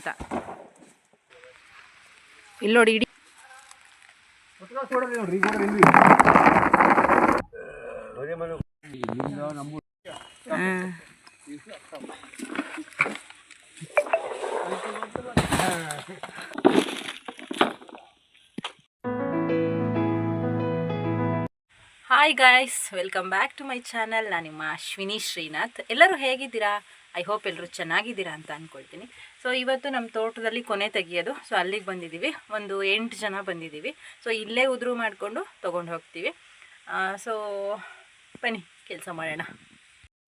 ಅಂತ. ಇಲ್ಲಿ ನೋಡಿ ಇಡೀ hi guys, welcome back to my channel. ನಾನು ನಿಮ್ಮ ಅಶ್ವಿನಿ ಶ್ರೀನಾಥ್. ಎಲ್ಲರೂ ಹೇಗಿದ್ದೀರಾ? ಐ ಹೋಪ್ ಎಲ್ಲರೂ ಚೆನ್ನಾಗಿದ್ದೀರಾ ಅಂತ ಅಂದ್ಕೊಳ್ತೀನಿ. ಸೊ ಇವತ್ತು ನಮ್ಮ ತೋಟದಲ್ಲಿ ಕೊನೆ ತೆಗಿಯೋದು. ಸೊ ಅಲ್ಲಿಗೆ ಬಂದಿದ್ದೀವಿ, ಒಂದು 8 ಜನ ಬಂದಿದ್ದೀವಿ. ಸೊ ಇಲ್ಲೇ ಉದುರು ಮಾಡಿಕೊಂಡು ತೊಗೊಂಡು ಹೋಗ್ತೀವಿ. ಸೊ ಬನ್ನಿ ಕೆಲಸ ಮಾಡೋಣ.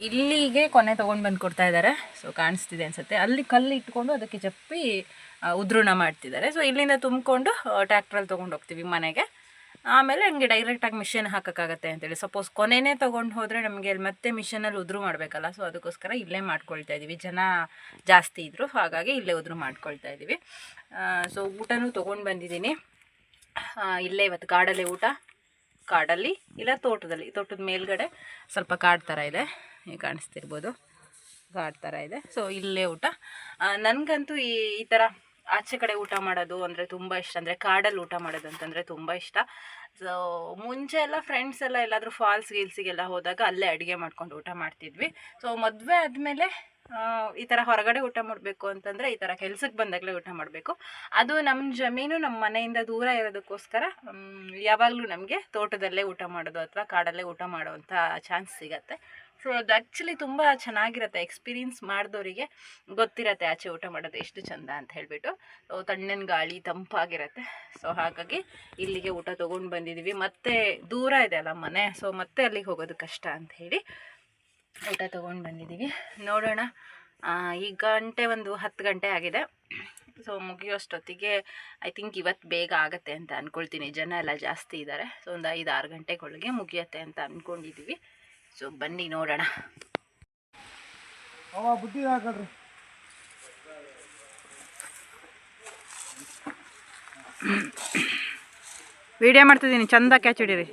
ಇಲ್ಲಿಗೆ ಕೊನೆ ತೊಗೊಂಡು ಬಂದು ಕೊಡ್ತಾ ಇದ್ದಾರೆ. ಸೊ ಕಾಣಿಸ್ತಿದೆ ಅನಿಸುತ್ತೆ. ಅಲ್ಲಿ ಕಲ್ಲು ಇಟ್ಕೊಂಡು ಅದಕ್ಕೆ ಚಪ್ಪಿ ಉದ್ರೂಣ ಮಾಡ್ತಿದ್ದಾರೆ. ಸೊ ಇಲ್ಲಿಂದ ತುಂಬಿಕೊಂಡು ಟ್ಯಾಕ್ಟ್ರಲ್ಲಿ ತೊಗೊಂಡು ಹೋಗ್ತೀವಿ ಮನೆಗೆ. ಆಮೇಲೆ ಹಂಗೆ ಡೈರೆಕ್ಟಾಗಿ ಮಿಷಿನ್ ಹಾಕೋಕ್ಕಾಗತ್ತೆ ಅಂತೇಳಿ. ಸಪೋಸ್ ಕೊನೆಯೇ ತೊಗೊಂಡು ಹೋದರೆ ನಮಗೆ ಅಲ್ಲಿ ಮತ್ತೆ ಮಿಷಿನಲ್ಲಿ ಉದುರು ಮಾಡಬೇಕಲ್ಲ. ಸೊ ಅದಕ್ಕೋಸ್ಕರ ಇಲ್ಲೇ ಮಾಡ್ಕೊಳ್ತಾ ಇದ್ದೀವಿ. ಜನ ಜಾಸ್ತಿ ಇದ್ದರು, ಹಾಗಾಗಿ ಇಲ್ಲೇ ಉದುರು ಮಾಡ್ಕೊಳ್ತಾ ಇದ್ದೀವಿ. ಸೊ ಊಟನೂ ತೊಗೊಂಡು ಬಂದಿದ್ದೀನಿ. ಇಲ್ಲೇ ಇವತ್ತು ಕಾಡಲ್ಲೇ ಊಟ. ಕಾಡಲ್ಲಿ ಇಲ್ಲ ತೋಟದಲ್ಲಿ, ತೋಟದ ಮೇಲ್ಗಡೆ ಸ್ವಲ್ಪ ಕಾಡು ಥರ ಇದೆ, ನೀವು ಕಾಣಿಸ್ತಿರ್ಬೋದು, ಕಾಡು ಥರ ಇದೆ. ಸೊ ಇಲ್ಲೇ ಊಟ. ನನಗಂತೂ ಈ ಥರ ಆಚೆ ಕಡೆ ಊಟ ಮಾಡೋದು ಅಂದರೆ ತುಂಬ ಇಷ್ಟ. ಅಂದರೆ ಕಾಡಲ್ಲಿ ಊಟ ಮಾಡೋದು ಅಂತಂದರೆ ತುಂಬ ಇಷ್ಟ. ಸೊ ಮುಂಚೆ ಎಲ್ಲ ಫ್ರೆಂಡ್ಸ್ ಎಲ್ಲ ಎಲ್ಲಾದರೂ ಫಾಲ್ಸ್ ಗೀಲ್ಸಿಗೆಲ್ಲ ಹೋದಾಗ ಅಲ್ಲೇ ಅಡುಗೆ ಮಾಡ್ಕೊಂಡು ಊಟ ಮಾಡ್ತಿದ್ವಿ. ಸೊ ಮದುವೆ ಆದಮೇಲೆ ಈ ಥರ ಹೊರಗಡೆ ಊಟ ಮಾಡಬೇಕು ಅಂತಂದರೆ ಈ ಥರ ಕೆಲ್ಸಕ್ಕೆ ಬಂದಾಗಲೇ ಊಟ ಮಾಡಬೇಕು. ಅದು ನಮ್ಮ ಜಮೀನು ನಮ್ಮ ಮನೆಯಿಂದ ದೂರ ಇರೋದಕ್ಕೋಸ್ಕರ ಯಾವಾಗಲೂ ನಮಗೆ ತೋಟದಲ್ಲೇ ಊಟ ಮಾಡೋದು ಅಥವಾ ಕಾಡಲ್ಲೇ ಊಟ ಮಾಡೋವಂಥ ಚಾನ್ಸ್ ಸಿಗತ್ತೆ. ಸೊ ಅದು ಆ್ಯಕ್ಚುಲಿ ತುಂಬ ಚೆನ್ನಾಗಿರುತ್ತೆ. ಎಕ್ಸ್ಪೀರಿಯನ್ಸ್ ಮಾಡಿದವರಿಗೆ ಗೊತ್ತಿರತ್ತೆ ಆಚೆ ಊಟ ಮಾಡೋದು ಎಷ್ಟು ಚೆಂದ ಅಂತ ಹೇಳಿಬಿಟ್ಟು. ಸೊ ತಣ್ಣನ ಗಾಳಿ ತಂಪಾಗಿರುತ್ತೆ. ಸೊ ಹಾಗಾಗಿ ಇಲ್ಲಿಗೆ ಊಟ ತೊಗೊಂಡು ಬಂದಿದ್ದೀವಿ. ಮತ್ತೆ ದೂರ ಇದೆ ಅಲ್ಲ ಮನೆ, ಸೊ ಮತ್ತೆ ಅಲ್ಲಿಗೆ ಹೋಗೋದು ಕಷ್ಟ ಅಂತ ಹೇಳಿ ಊಟ ತೊಗೊಂಡು ಬಂದಿದ್ದೀವಿ. ನೋಡೋಣ, ಈಗ ಗಂಟೆ ಒಂದು 10 ಗಂಟೆ ಆಗಿದೆ. ಸೊ ಮುಗಿಯೋಷ್ಟೊತ್ತಿಗೆ ಐ ಥಿಂಕ್ ಇವತ್ತು ಬೇಗ ಆಗುತ್ತೆ ಅಂತ ಅಂದ್ಕೊಳ್ತೀನಿ. ಜನ ಎಲ್ಲ ಜಾಸ್ತಿ ಇದ್ದಾರೆ. ಸೊ ಒಂದು 5-6 ಗಂಟೆಗೊಳಗೆ ಮುಗಿಯುತ್ತೆ ಅಂತ ಅಂದ್ಕೊಂಡಿದ್ದೀವಿ. ಸೊ ಬನ್ನಿ ನೋಡೋಣ. ವಿಡಿಯೋ ಮಾಡ್ತಿದ್ದೀನಿ, ಚಂದ ಕ್ಯಾಚ್ ಹಿಡೀರಿ.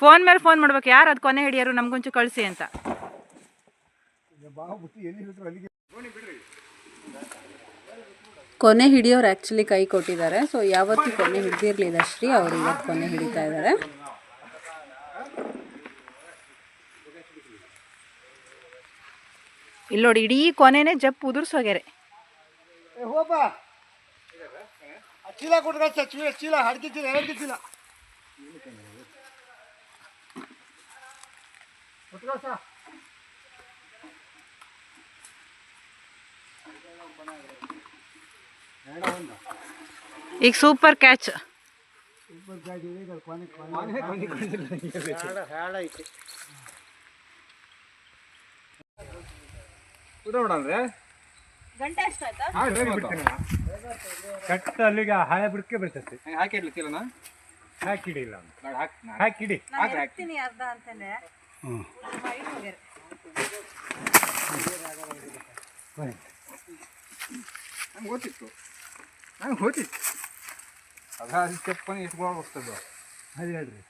ಫೋನ್ ಮೇಲೆ ಫೋನ್ ಮಾಡ್ಬೇಕು, ಯಾರು ಅದು ಕೊನೆ ಹಿಡಿಯೋರು ನಮ್ಗೊಂಚು ಕಳಿಸಿ ಅಂತ. ಕೊನೆ ಹಿಡಿಯೋರು ಆ್ಯಕ್ಚುಲಿ ಕೈ ಕೊಟ್ಟಿದ್ದಾರೆ. ಸೊ ಯಾವತ್ತೂ ಕೊನೆ ಹಿಡಿದಿರಲಿಲ್ಲ ಶ್ರೀ, ಅವರು ಇವತ್ತು ಕೊನೆ ಹಿಡಿತಾ ಇದ್ದಾರೆ. ಇಲ್ಲಿ ನೋಡಿ, ಇಡೀ ಕೊನೆನೇ ಜಪ್ ಉದುರ್ಸೋಗ್ಯಾರೆ. ಈಗ ಸೂಪರ್ ಕ್ಯಾಚ್. ಗಂಟೆ ಎಷ್ಟಾಯ್ತಾ? ಕಟ್ಟ ಅಲ್ಲಿಗೆ ಹಾಳೆ ಬಿಡಕ್ಕೆ ಬರ್ತೈತಿ. ಹಾಕಿಡ್ಲಿಕ್ಕಿಲ್ಲ, ಹಾಕಿಡಿಲ್ಲ, ಹಾಕಿಡಿ ಹಾಕ್ತೀನಿ ಅರ್ಧ ಅಂತಾನೆ. ನಂಗೆ ಗೊತ್ತಿತ್ತು, ನಂಗೆ ಗೊತ್ತಿತ್ತು. ಅದ ಚಪ್ಪನಿ ಇಟ್ಕೊಂಡು ಹೋಗ್ತದ. ಅದು ಹೇಳ್ರಿ,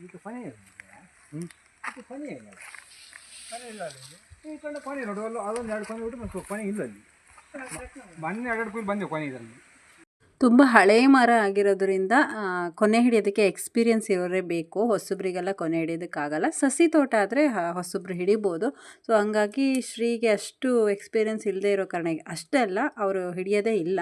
ಇದು ಪನಿ ಇದು ಪನಿ ಇಲ್ಲ, ಪನಿ ಇಲ್ಲ ಅಲ್ಲಿ. ಈ ಕಡೆ ಪನಿ ನೋಡುವಲ್ಲ, ಅದೊಂದು 2 ಪನಿ ಬಿಟ್ಟು ಮತ್ತೆ ಪನಿ ಇಲ್ಲ ಅಲ್ಲಿ. ಮೊನ್ನೆ 2 ಪನಿ ಬಂದೆವು ಪನಿ ಇದರಲ್ಲಿ. ತುಂಬ ಹಳೆ ಮರ ಆಗಿರೋದ್ರಿಂದ ಕೊನೆ ಹಿಡಿಯೋದಕ್ಕೆ ಎಕ್ಸ್ಪೀರಿಯೆನ್ಸ್ ಇರೋರೇ ಬೇಕು. ಹೊಸಬ್ರಿಗೆಲ್ಲ ಕೊನೆ ಹಿಡಿಯೋದಕ್ಕಾಗಲ್ಲ. ಸಸಿ ತೋಟ ಆದರೆ ಹೊಸಬ್ರು ಹಿಡಿಬೋದು. ಸೊ ಹಂಗಾಗಿ ಶ್ರೀಗೆ ಅಷ್ಟು ಎಕ್ಸ್ಪೀರಿಯೆನ್ಸ್ ಇಲ್ಲದೆ ಇರೋ ಕಾರಣ ಅಷ್ಟೇ ಅಲ್ಲ, ಅವರು ಹಿಡಿಯೋದೇ ಇಲ್ಲ.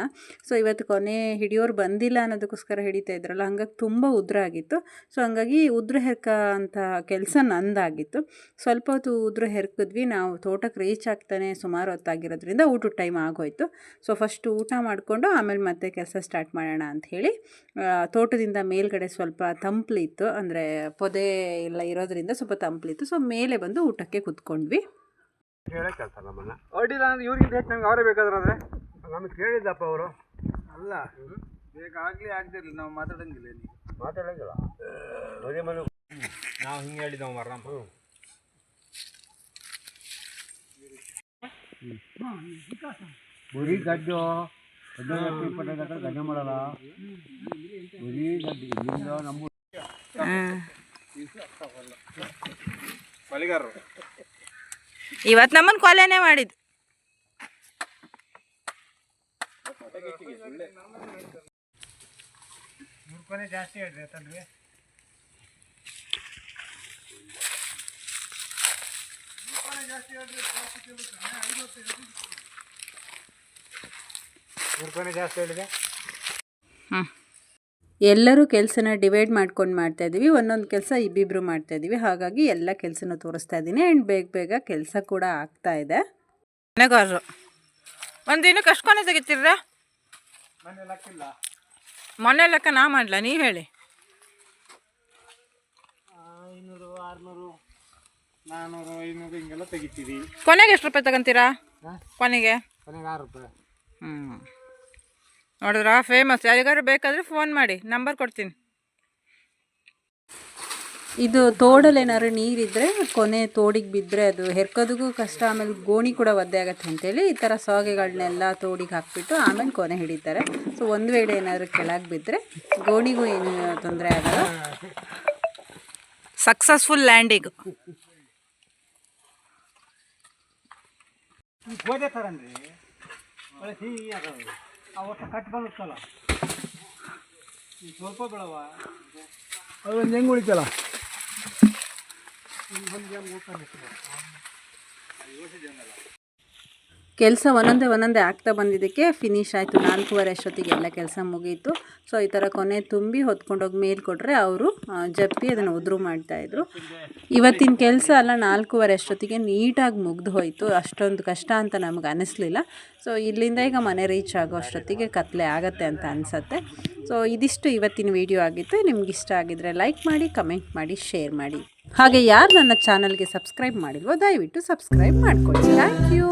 ಸೊ ಇವತ್ತು ಕೊನೆ ಹಿಡಿಯೋರು ಬಂದಿಲ್ಲ ಅನ್ನೋದಕ್ಕೋಸ್ಕರ ಹಿಡಿತಾ ಇದ್ರಲ್ಲ, ಹಂಗಾಗಿ ತುಂಬ ಉದ್ರ ಆಗಿತ್ತು. ಸೊ ಹಂಗಾಗಿ ಉದ್ರ ಹೆರ್ಕ ಅಂತ ಕೆಲಸ ನಂದಾಗಿತ್ತು. ಸ್ವಲ್ಪ ಹೊತ್ತು ಉದ್ರ ಹೆರ್ಕಿದ್ವಿ. ನಾವು ತೋಟಕ್ಕೆ ರೀಚ್ ಆಗ್ತಾನೆ ಸುಮಾರು ಹೊತ್ತಾಗಿರೋದ್ರಿಂದ ಊಟದ ಟೈಮ್ ಆಗೋಯ್ತು. ಸೊ ಫಸ್ಟು ಊಟ ಮಾಡಿಕೊಂಡು ಆಮೇಲೆ ಮತ್ತೆ ಕೆಲಸ ಸ್ಟಾರ್ಟ್ ಮಾಡೋಣ ಅಂಥೇಳಿ ತೋಟದಿಂದ ಮೇಲ್ಗಡೆ ಸ್ವಲ್ಪ ತಂಪಲಿತ್ತು, ಅಂದರೆ ಪೊದೆ ಎಲ್ಲ ಇರೋದ್ರಿಂದ ಸ್ವಲ್ಪ ತಂಪಲಿತ್ತು. ಸೊ ಮೇಲೆ ಬಂದು ಊಟಕ್ಕೆ ಕೂತ್ಕೊಂಡ್ವಿ. ಕೆಲಸ ನಮ್ಮನ್ನ ಅಡ್ಡಿಲ್ಲ ಅಂದ್ರೆ ಇವ್ರಿಗಿಂತ ಹೆಚ್ಚು ನಮ್ಗೆ ಅವರೇ ಬೇಕಾದ್ರೆ ನಮಗೆ ಕೇಳಿದ್ದಪ್ಪ ಅವರು. ಅಲ್ಲ ಬೇಕಾಗಲಿ ಆಗದಿರಲಿಲ್ಲ, ನಾವು ಮಾತಾಡಂಗಿಲ್ಲ, ಮಾತಾಡಂಗಿಲ್ಲ. ನಾವು ಹಿಂಗೆ ಹೇಳಿದ್ದವು ಮರ ಬರೀ ಗಡ್ಡು ಗಡ್ಡೆ ಮಾಡಲ್ಲ, ಬರೀ ಗಡ್ಡಿ ಇಲ್ಲಿಂದ ನಮ್ಮ ಬಲಿಗಾರರು ಇವತ್ತು ನಮ್ಮನ್ನು ಕೊಲೆನೇ ಮಾಡಿದ್ದು. ಕೊನೆ ಜಾಸ್ತಿ ಹೇಳ್ರಿ ಯಾಕಂದ್ರೆ ಜಾಸ್ತಿ ಹೇಳಿದೆ. ಎಲ್ಲರೂ ಕೆಲಸನ ಡಿವೈಡ್ ಮಾಡ್ಕೊಂಡು ಮಾಡ್ತಾಯಿದ್ದೀವಿ, ಒಂದೊಂದು ಕೆಲಸ ಇಬ್ಬಿಬ್ಬರು ಮಾಡ್ತಾಯಿದ್ದೀವಿ. ಹಾಗಾಗಿ ಎಲ್ಲ ಕೆಲಸನೂ ತೋರಿಸ್ತಾ ಇದ್ದೀನಿ ಆ್ಯಂಡ್ ಬೇಗ ಬೇಗ ಕೆಲಸ ಕೂಡ ಆಗ್ತಾ ಇದೆ. ಮನೆಗಾರರು ಒಂದು ದಿನಕ್ಕೆ ಅಷ್ಟು ಕೊನೆ ತೆಗಿತೀರ? ಮನೆ ಲೆಕ್ಕ ನಾ ಮಾಡಲ, ನೀವು ಹೇಳಿ. 500, 600, 400, 500 ಹಿಂಗೆಲ್ಲ ತೆಗಿತೀವಿ. ಕೊನೆಗೆ ಎಷ್ಟು ರೂಪಾಯಿ ತಗೊಂತೀರಾ? ಕೊನೆಗೆ ಕೊನೆಗೆ 6 ರೂಪಾಯಿ. ನೋಡಿದ್ರಾ, ಫೇಮಸ್. ಯಾರಿಗಾರು ಬೇಕಾದರೆ ಫೋನ್ ಮಾಡಿ, ನಂಬರ್ ಕೊಡ್ತೀನಿ. ಇದು ತೋಡಲ್ಲಿ ಏನಾದ್ರು ನೀರಿದ್ದರೆ ಕೊನೆ ತೋಡಿಗೆ ಬಿದ್ದರೆ ಅದು ಹೆರ್ಕೋದಕ್ಕೂ ಕಷ್ಟ, ಆಮೇಲೆ ಗೋಣಿ ಕೂಡ ಒದ್ದೆ ಆಗುತ್ತೆ ಅಂತೇಳಿ ಈ ಥರ ಸೋಗೆಗಳನ್ನೆಲ್ಲ ತೋಡಿಗೆ ಹಾಕ್ಬಿಟ್ಟು ಆಮೇಲೆ ಕೊನೆ ಹಿಡಿತಾರೆ. ಸೊ ಒಂದು ವೇಳೆ ಏನಾದರೂ ಕೆಳಗೆ ಬಿದ್ದರೆ ಗೋಣಿಗೂ ಏನು ತೊಂದರೆ ಆಗಲ್ಲ. Successful landing. ಗೋದೆ ಥರನ್ರಿ ಒಳ್ಳೆ ಸಿಹಿ ಅದಾವೆ. ಅವತ್ತು ಕಟ್ ಬರುತ್ತಲ್ಲ ಸ್ವಲ್ಪ ಬೆಳವ ಅದೊಂದು ಹೆಂಗೆ ಉಳಿತಲ್ಲ. ಕೆಲಸ ಒಂದೊಂದೇ ಆಗ್ತಾ ಬಂದಿದ್ದಕ್ಕೆ ಫಿನಿಶ್ ಆಯಿತು. 4:15 ಅಷ್ಟೊತ್ತಿಗೆ ಎಲ್ಲ ಕೆಲಸ ಮುಗೀತು. ಸೊ ಈ ಥರ ಕೊನೆ ತುಂಬಿ ಹೊತ್ಕೊಂಡೋಗಿ ಮೇಲೆ ಕೊಟ್ಟರೆ ಅವರು ಜಪ್ಪಿ ಅದನ್ನು ಉದುರು ಮಾಡ್ತಾಯಿದ್ರು. ಇವತ್ತಿನ ಕೆಲಸ ಎಲ್ಲ 4:15 ಅಷ್ಟೊತ್ತಿಗೆ ನೀಟಾಗಿ ಮುಗ್ದು ಹೋಯಿತು. ಅಷ್ಟೊಂದು ಕಷ್ಟ ಅಂತ ನಮಗೆ ಅನ್ನಿಸ್ಲಿಲ್ಲ. ಸೊ ಇಲ್ಲಿಂದ ಈಗ ಮನೆ ರೀಚ್ ಆಗೋ ಅಷ್ಟೊತ್ತಿಗೆ ಕತ್ಲೆ ಆಗುತ್ತೆ ಅಂತ ಅನಿಸುತ್ತೆ. ಸೊ ಇದಿಷ್ಟು ಇವತ್ತಿನ ವಿಡಿಯೋ ಆಗಿತ್ತು. ನಿಮ್ಗೆ ಇಷ್ಟ ಆಗಿದ್ರೆ ಲೈಕ್ ಮಾಡಿ, ಕಮೆಂಟ್ ಮಾಡಿ, ಶೇರ್ ಮಾಡಿ. ಹಾಗೆ ಯಾರು ನನ್ನ ಚಾನಲ್ಗೆ ಸಬ್ಸ್ಕ್ರೈಬ್ ಮಾಡಿಲ್ವೋ ದಯವಿಟ್ಟು ಸಬ್ಸ್ಕ್ರೈಬ್ ಮಾಡ್ಕೊಳ್ಳಿ. Thank you.